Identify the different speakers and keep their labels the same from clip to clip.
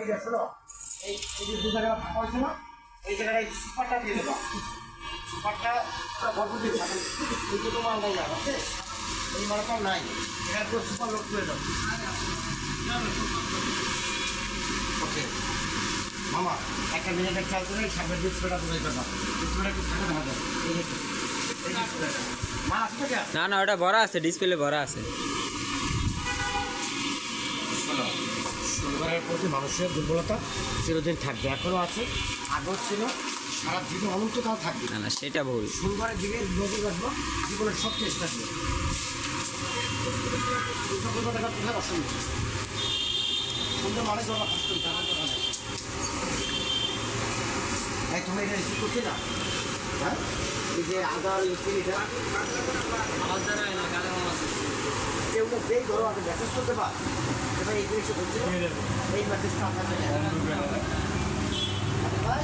Speaker 1: এই যে শোনো এই যে দু জায়গা ফাঁকা হয়েছে না এই জায়গায় সুপারটা দিয়ে দেবো সুপারটা ভরপুর দিয়ে থাকবে এই দুটো মাল নাই না আছে এই মালটাও নাই এখানে পুরো সুপার লোড করে দাও ওকে মামা একটা মিনিটের খেয়াল করে সামনের ডিসপ্লেটা ধরে দেবা ডিসপ্লেটা একটু থাকে না হবে এই ডিসপ্লেটা মাল আসবে কি
Speaker 2: না না ওটা ভরা আছে ডিসপ্লে ভরা আছে
Speaker 1: শনিবারের প্রতি মানুষের দুর্বলতা চিরদিন থাকবে এখনও আছে আগেও ছিল সারা জীবন অনন্তকাল থাকবে
Speaker 2: না না সেটা ভুল
Speaker 1: শনিবারের দিকে নজর রাখবো জীবনের সব চেষ্টা থাকবে কোথায় অসুবিধা সুন্দর মানে জমা তাই তোমরা এটা রিসিভ করছে না হ্যাঁ এই যে আদা লুচি এটা কেউ না যেই ধরো আমি মেসেজ করতে পার এবার এই জিনিসটা বলছে এই মেসেজটা আপনার ভাই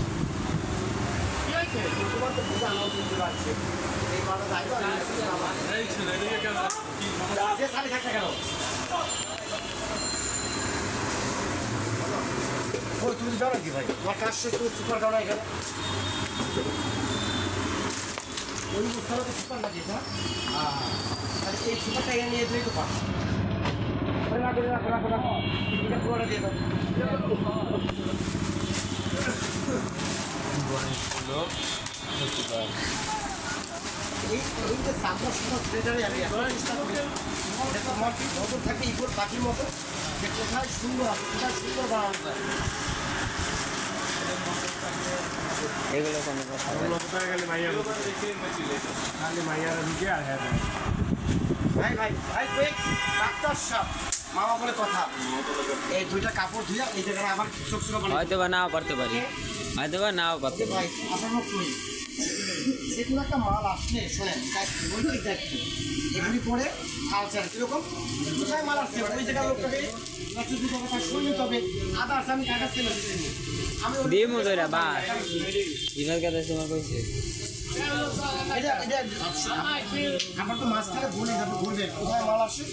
Speaker 1: তোমার তো বুঝে আনা উচিত আছে এই মালটা যাইব খালি থাকতে কেন ওই তুমি যাও নাকি ভাই তোমার কাজ শেষ তুমি সুপার দাও না এখানে ওই বুঝতে সুপার লাগে না তাহলে এই সুপারটা এখানে নিয়ে যেতেই তো পারো রাখো রাখো রাখো রাখো এটা পুরোটা দিয়ে দাও এই যে চামড়া সুন্দর থ্রেডারে আমি এটা তো আমার নজর থাকে ইগোর পাখির মতো যে কোথায় সুন্দর আছে কোথায় সুন্দর বানানো যায়
Speaker 2: এগুলো কোনো কথা
Speaker 1: ভাই ভাই ভাই কয়েক ডাক্তার সাহেব মামা বলে কথা এই দুইটা কাপড় ধুয়ে এই জায়গায় আবার চোখ চোখ
Speaker 2: হয়তো বা নাও পারতে পারি হয়তো বা নাও পারতে
Speaker 1: ভাই আপনার মুখ করি সেগুলো একটা মাল আসলে শোনেন নৈতিক দায়িত্ব এগুলি পরে কালচার কীরকম কোথায় মাল আসছে ওই জায়গার লোকটাকে শুনতে হবে আদার্স আমি কাগজ কেন আমি
Speaker 2: দিয়ে মজুরা বা ইনার কথা তোমার কইছে
Speaker 1: আমার তো মাছ থেকে বলে যাবে বলবে কোথায় মাল আসে